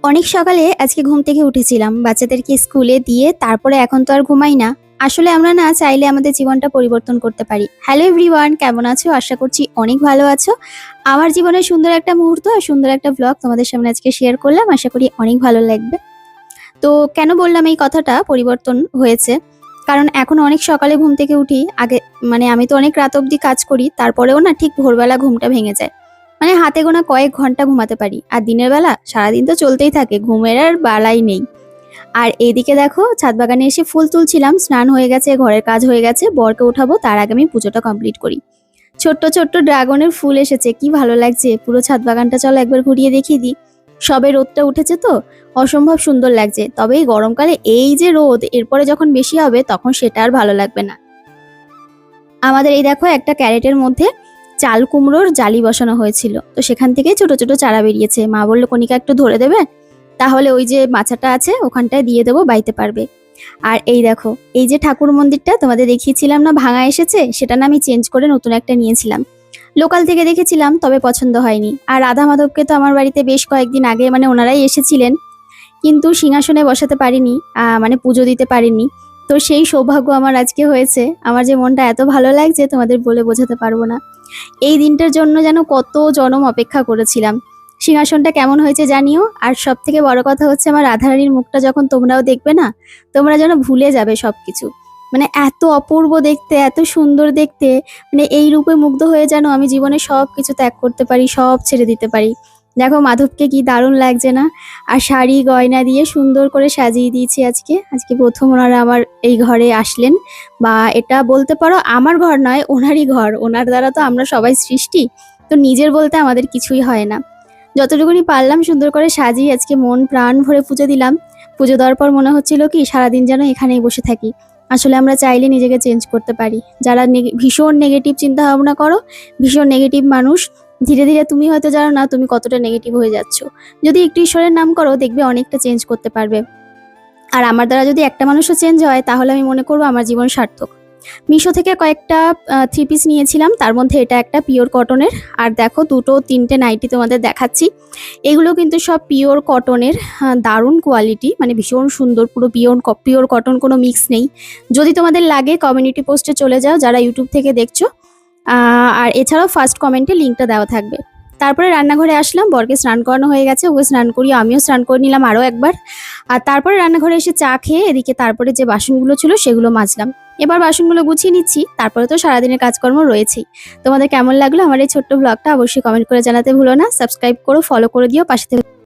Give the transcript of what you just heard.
অনেক সকালে আজকে ঘুম থেকে উঠেছিলাম বাচ্চাদেরকে স্কুলে দিয়ে তারপরে এখন তো আর ঘুমাই না। আসলে আমরা না চাইলে আমাদের জীবনটা পরিবর্তন করতে পারি। হ্যালো এভরিওয়ান, কেমন আছো? আশা করছি অনেক ভালো আছো। আমার জীবনের সুন্দর একটা মুহূর্ত আর সুন্দর একটা ব্লগ তোমাদের সামনে আজকে শেয়ার করলাম, আশা করি অনেক ভালো লাগবে। তো কেন বললাম এই কথাটা পরিবর্তন হয়েছে, কারণ এখন অনেক সকালে ঘুম থেকে উঠি। আগে মানে আমি তো অনেক রাত অবধি কাজ করি, তারপরেও না ঠিক ভোরবেলা ঘুমটা ভেঙে যায়। মানে হাতে গোনা কয়েক ঘন্টা ঘুমাতে পারি, আর দিনের বেলা সারাদিন তো চলতেই থাকে, ঘুমের আর বালাই নেই। আর এইদিকে দেখো, ছাদ বাগানে এসে ফুল তুলছিলাম, স্নান হয়ে গেছে, ঘরের কাজ হয়ে গেছে, বরকে উঠাবো, তার আগে আমি পুজোটা কমপ্লিট করি। ছোট্ট ছোট্ট ড্রাগনের ফুল এসেছে, কি ভালো লাগছে। পুরো ছাদ বাগানটা চলো একবার ঘুরিয়ে দেখিয়ে দিই। সবে রোদটা উঠেছে তো অসম্ভব সুন্দর লাগছে, তবে এই গরমকালে এই যে রোদ, এরপরে যখন বেশি হবে তখন সেটা আর ভালো লাগবে না। আমাদের এই দেখো একটা ক্যারেটের মধ্যে চাল কুমড়োর জালি বসানো হয়েছিল, তো সেখান থেকে ছোট ছোট চারা বেরিয়েছে। মা বললো কণিকা একটু ধরে দেবে, তাহলে ওই যে মাচাটা আছে ওখানটায় দিয়ে দেবো, বাইতে পারবে। আর এই দেখো, এই যে ঠাকুর মন্দিরটা তোমাদের দেখিয়েছিলাম না ভাঙা এসেছে, সেটা না আমি চেঞ্জ করে নতুন একটা নিয়েছিলাম। লোকাল থেকে দেখেছিলাম, তবে পছন্দ হয়নি। আর রাধা মাধবকে তো আমার বাড়িতে বেশ কয়েকদিন আগে মানে ওনারাই এসেছিলেন, কিন্তু সিংহাসনে বসাতে পারিনি, মানে পুজো দিতে পারিনি। তো সেই সৌভাগ্য আমার আজকে হয়েছে। আমার যে মনটা এত ভালো লাগছে তোমাদের বলে বোঝাতে পারবো না। এই দিনটার জন্য যেন কত জনম অপেক্ষা করেছিলাম। সিংহাসনটা কেমন হয়েছে জানিও। আর সব থেকে বড় কথা হচ্ছে, আমার রাধারানীর মুখটা যখন তোমরাও দেখবে না, তোমরা যেন ভুলে যাবে সবকিছু। মানে এত অপূর্ব দেখতে, এত সুন্দর দেখতে। মানে এই রূপে মুগ্ধ হয়ে যেন আমি জীবনে সব কিছু ত্যাগ করতে পারি, সব ছেড়ে দিতে পারি। দেখো মাধবকে কি দারুণ লাগছে না? আর শাড়ি গয়না দিয়ে সুন্দর করে সাজিয়ে দিয়েছি আজকে। আজকে প্রথম ওনারা আমার এই ঘরে আসলেন, বা এটা বলতে পারো আমার ঘর নয়, ওনারই ঘর। ওনার দ্বারা তো আমরা সবাই সৃষ্টি, তো নিজের বলতে আমাদের কিছুই হয় না। যতটুকুনি পারলাম সুন্দর করে সাজিয়ে আজকে মন প্রাণ ভরে পুজো দিলাম। পুজো দেওয়ার পর মনে হচ্ছিল কি সারাদিন যেন এখানেই বসে থাকি। আসলে আমরা চাইলে নিজেকে চেঞ্জ করতে পারি। যারা ভীষণ নেগেটিভ চিন্তা ভাবনা করো, ভীষণ নেগেটিভ মানুষ, ধীরে ধীরে তুমি হয়তো জানো না তুমি কতটা নেগেটিভ হয়ে যাচ্ছ। যদি একটু ঈশ্বরের নাম করো, দেখবে অনেকটা চেঞ্জ করতে পারবে। আর আমার দ্বারা যদি একটা মানুষও চেঞ্জ হয়, তাহলে আমি মনে করবো আমার জীবন সার্থক। মিশো থেকে কয়েকটা থ্রি পিস নিয়েছিলাম, তার মধ্যে এটা একটা পিওর কটনের। আর দেখো দুটো তিনটে নাইটি তোমাদের দেখাচ্ছি। এগুলো কিন্তু সব পিওর কটনের, দারুণ কোয়ালিটি, মানে ভীষণ সুন্দর, পুরো পিওর কটন, কোনো মিক্স নেই। যদি তোমাদের লাগে কমিউনিটি পোস্টে চলে যাও যারা ইউটিউব থেকে দেখছো। আর এছাড়াও ফার্স্ট কমেন্টে লিঙ্কটা দেওয়া থাকবে। তারপরে রান্নাঘরে আসলাম, বরকে স্নান করানো হয়ে গেছে, ওকে স্নান করিয়ে আমিও স্নান করে নিলাম আরও একবার। আর তারপরে রান্নাঘরে এসে চা খেয়ে এদিকে তারপরে যে বাসনগুলো ছিল সেগুলো মাজলাম। এবার বাসনগুলো গুছিয়ে নিচ্ছি, তারপরে তো সারাদিনের কাজকর্ম রয়েছেই। তোমাদের কেমন লাগলো আমার এই ছোট্ট ব্লগটা অবশ্যই কমেন্ট করে জানাতে ভুলো না। সাবস্ক্রাইব করো, ফলো করে দিও, পাশে থেকে